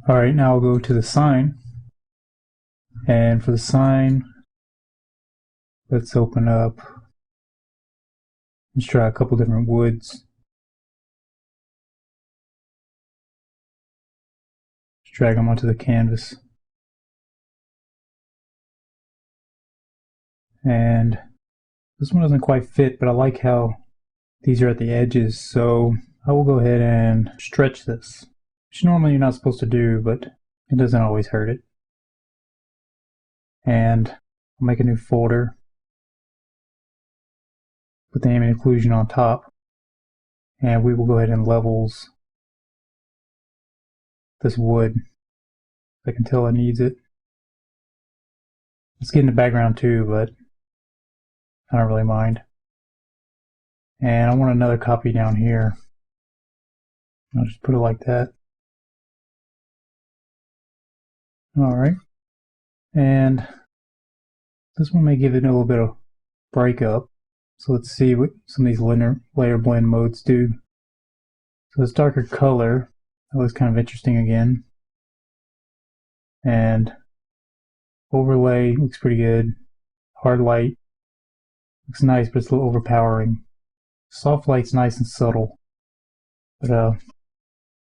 Alright, now I'll go to the sign. And for the sign, let's open up. Let's try a couple different woods. Just drag them onto the canvas. And this one doesn't quite fit, but I like how these are at the edges, so I will go ahead and stretch this, which normally you're not supposed to do, but it doesn't always hurt it. And I'll make a new folder, put the ambient occlusion on top, and we will go ahead and levels this wood. I can tell it needs it. Let's get in the background too, but I don't really mind. And I want another copy down here. I'll just put it like that. Alright. And this one may give it a little bit of breakup. So let's see what some of these layer blend modes do. So this darker color, that looks kind of interesting again. And overlay looks pretty good. Hard light looks nice, but it's a little overpowering. Soft light's nice and subtle, but let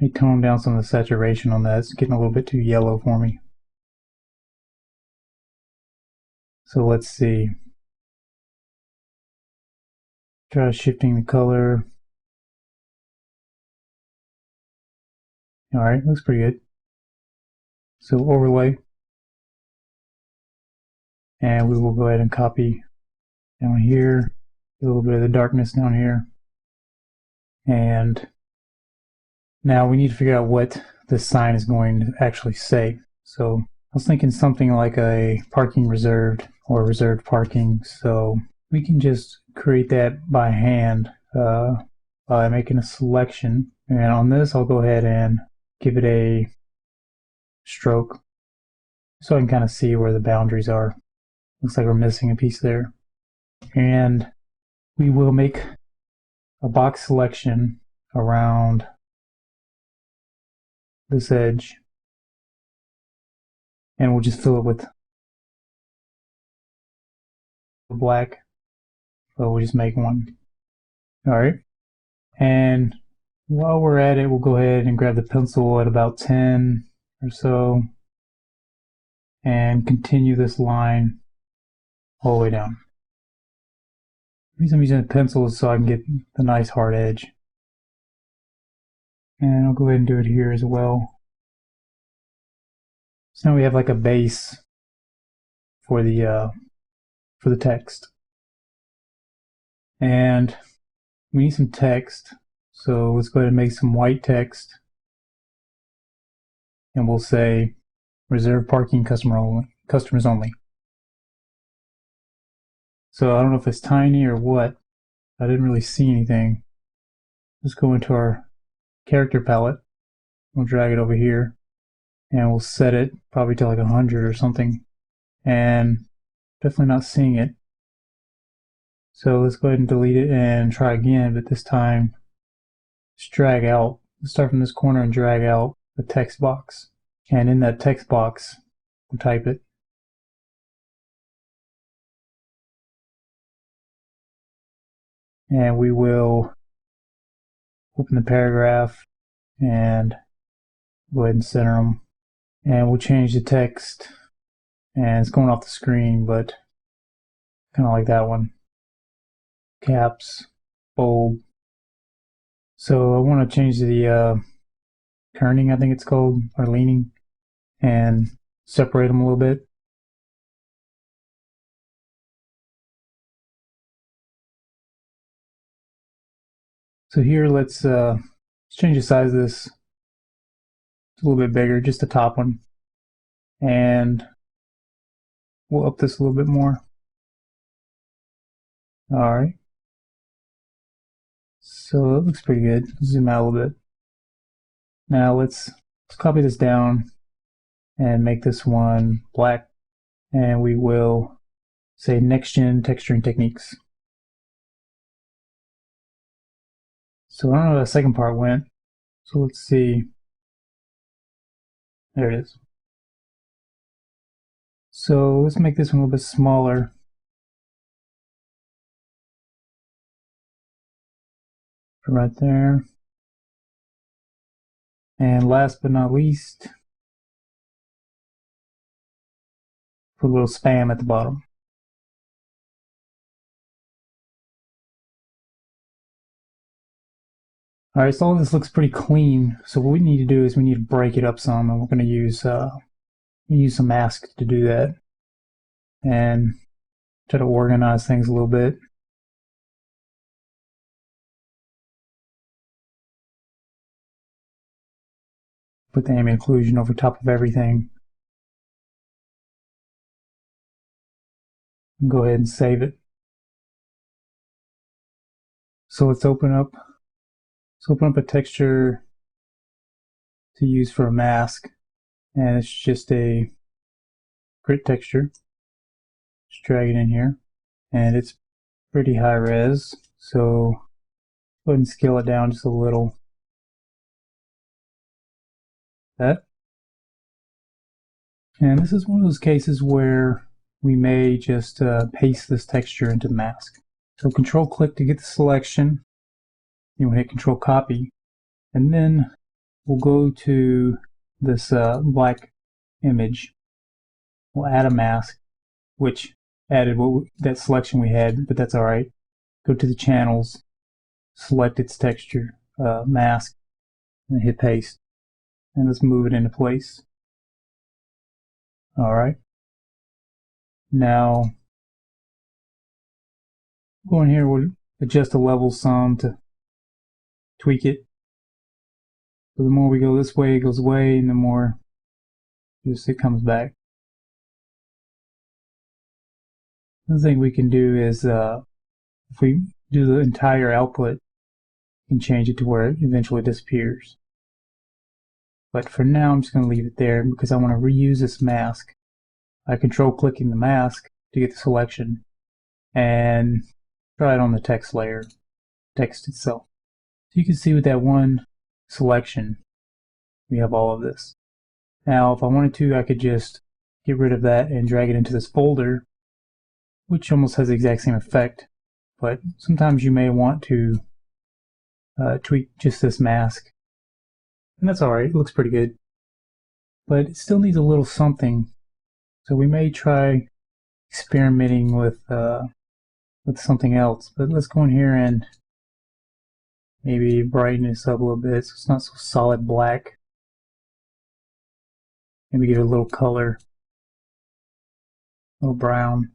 me tone down some of the saturation on that. It's getting a little bit too yellow for me. So let's see. Try shifting the color. Alright, looks pretty good. So overlay. And we will go ahead and copy down here, a little bit of the darkness down here. And now we need to figure out what this sign is going to actually say. So I was thinking something like a parking reserved or reserved parking. So we can just create that by hand by making a selection. And on this, I'll go ahead and give it a stroke so I can kind of see where the boundaries are. Looks like we're missing a piece there. And we will make a box selection around this edge. And we'll just fill it with black. So we'll just make one. Alright. And while we're at it, we'll go ahead and grab the pencil at about 10 or so and continue this line all the way down. The reason I'm using a pencil is so I can get the nice hard edge. And I'll go ahead and do it here as well. So now we have like a base for the text. And we need some text. So let's go ahead and make some white text. And we'll say reserved parking customers only. So I don't know if it's tiny or what. I didn't really see anything. Let's go into our character palette. We'll drag it over here. And we'll set it probably to like 100 or something. And definitely not seeing it. So let's go ahead and delete it and try again, but this time just drag out. Let's start from this corner and drag out the text box. And in that text box, we'll type it. And we will open the paragraph and go ahead and center them. And we'll change the text. And it's going off the screen, but kind of like that one. Caps, bold. So I want to change the kerning, I think it's called, or leaning, and separate them a little bit. So here, let's change the size of this. It's a little bit bigger, just the top one. And we'll up this a little bit more. Alright. So it looks pretty good. Zoom out a little bit. Now let's copy this down and make this one black. And we will say next gen texturing techniques. So I don't know how the second part went. So let's see. There it is. So let's make this one a little bit smaller. Right there. And last but not least, put a little spam at the bottom. Alright, so all this looks pretty clean. So what we need to do is we need to break it up some, and we're going to use some masks to do that. And try to organize things a little bit. Put the ambient occlusion over top of everything. And go ahead and save it. So let's open up a texture to use for a mask, and it's just a grit texture. Just drag it in here, and it's pretty high res, so go ahead and scale it down just a little. That. And this is one of those cases where we may just paste this texture into the mask. So control click to get the selection. You want to hit control copy, and then we'll go to this black image. We'll add a mask, which added that selection we had, but that's alright. Go to the channels, select its texture, mask, and hit paste. And let's move it into place. Alright. Now, go in here, we'll adjust the level some to tweak it. So the more we go this way, it goes away, and the more just it comes back. The thing we can do is, if we do the entire output, we can change it to where it eventually disappears. But for now, I'm just going to leave it there because I want to reuse this mask. I control clicking the mask to get the selection and try it on the text layer, text itself. So you can see with that one selection, we have all of this. Now, if I wanted to, I could just get rid of that and drag it into this folder, which almost has the exact same effect. But sometimes you may want to tweak just this mask. And that's alright, it looks pretty good. But it still needs a little something. So we may try experimenting with something else. But let's go in here and maybe brighten this up a little bit so it's not so solid black. Maybe give it a little color. A little brown.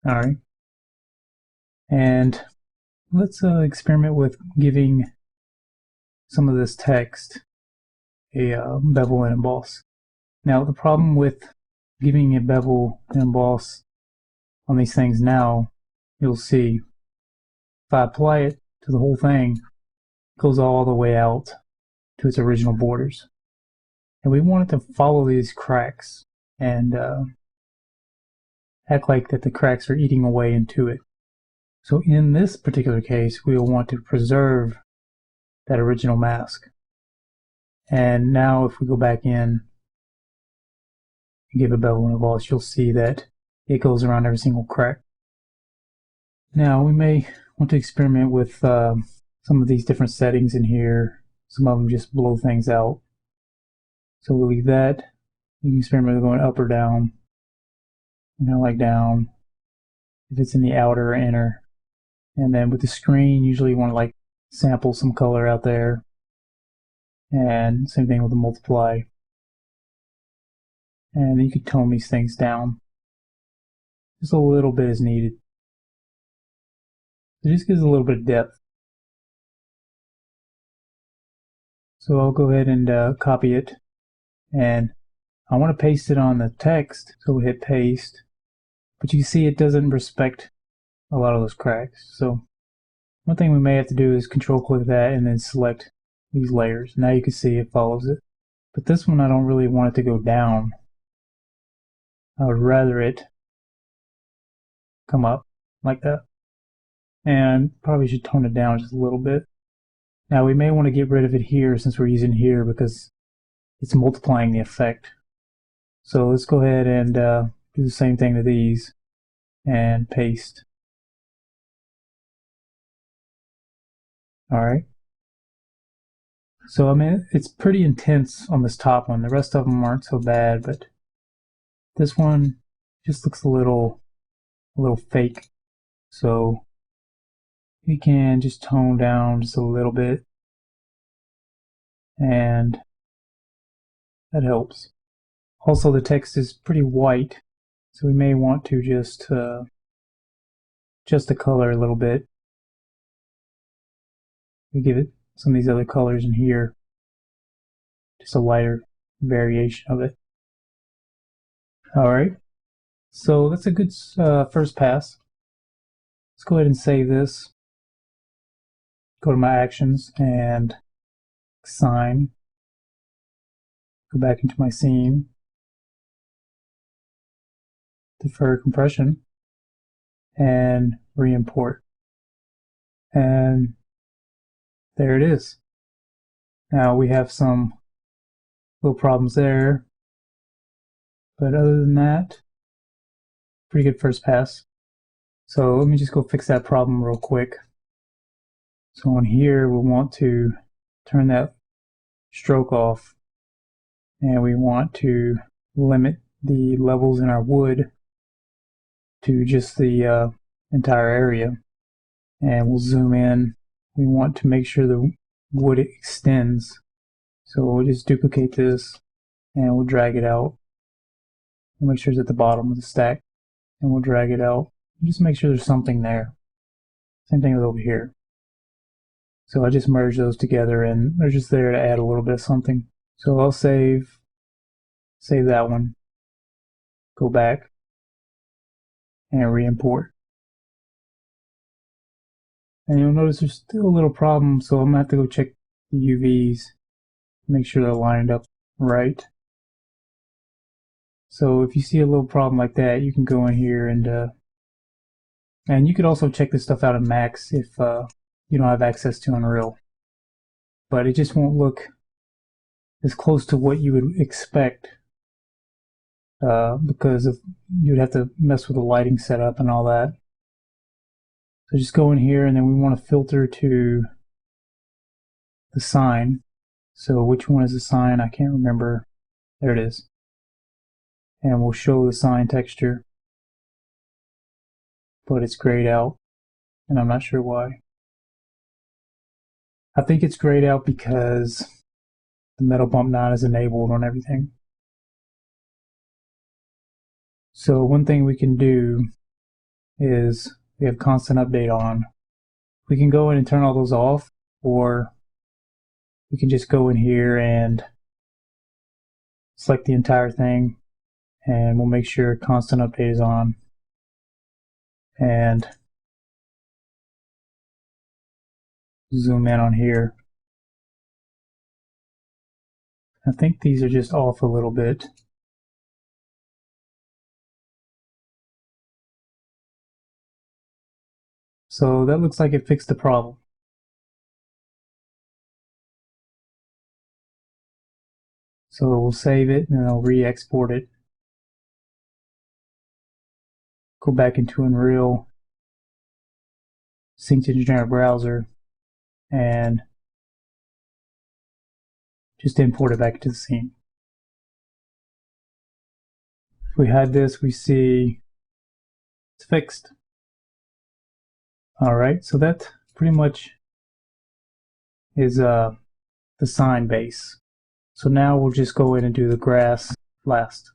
Alright. And let's experiment with giving some of this text a bevel and emboss. Now the problem with giving a bevel and emboss on these things now, you'll see if I apply it to the whole thing, it goes all the way out to its original borders. And we want it to follow these cracks and act like that the cracks are eating away into it. So in this particular case, we'll want to preserve that original mask. And now if we go back in and give a bevel and emboss, you'll see that it goes around every single crack. Now we may want to experiment with some of these different settings in here. Some of them just blow things out. So we'll leave that. You can experiment with going up or down. And I like down if it's in the outer or inner. And then with the screen, usually you want to like sample some color out there. And same thing with the multiply. And then you can tone these things down. Just a little bit is needed. It just gives a little bit of depth. So I'll go ahead and copy it. And I want to paste it on the text. So we'll hit paste. But you can see it doesn't respect a lot of those cracks. So one thing we may have to do is control click that and then select these layers. Now you can see it follows it. But this one I don't really want it to go down. I would rather it come up like that. And probably should tone it down just a little bit. Now we may want to get rid of it here since we're using here because it's multiplying the effect. So let's go ahead and do the same thing to these and paste. Alright. So I mean, it's pretty intense on this top one. The rest of them aren't so bad, but this one just looks a little fake. So we can just tone down just a little bit, and that helps. Also, the text is pretty white, so we may want to just adjust the color a little bit. We give it some of these other colors in here, just a lighter variation of it. Alright, so that's a good first pass. Let's go ahead and save this. Go to my actions and sign. Go back into my scene. Defer compression. And re-import. And there it is. Now we have some little problems there. But other than that, pretty good first pass. So let me just go fix that problem real quick. So on here, we'll want to turn that stroke off, and we want to limit the levels in our wood to just the entire area. And we'll zoom in. We want to make sure the wood extends. So we'll just duplicate this and we'll drag it out. We'll make sure it's at the bottom of the stack, and we'll drag it out. Just make sure there's something there. Same thing with over here. So I just merged those together, and they're just there to add a little bit of something. So I'll save that one, go back, and re-import. And you'll notice there's still a little problem, so I'm going to have to go check the UVs, make sure they're lined up right. So if you see a little problem like that, you can go in here and you could also check this stuff out in Max if you don't have access to Unreal. But it just won't look as close to what you would expect because you'd have to mess with the lighting setup and all that. So just go in here, and then we want to filter to the sign. So which one is the sign? I can't remember. There it is. And we'll show the sign texture, but it's grayed out, and I'm not sure why. I think it's grayed out because the metal bump knot is enabled on everything. So one thing we can do is we have constant update on. We can go in and turn all those off, or we can just go in here and select the entire thing, and we'll make sure constant update is on. And zoom in on here. I think these are just off a little bit. So that looks like it fixed the problem. So we'll save it, and then I'll re-export it. Go back into Unreal, sync to the generic browser, and just import it back into the scene. If we hide this, we see it's fixed. Alright, so that pretty much is the sign base. So now we'll just go in and do the grass last.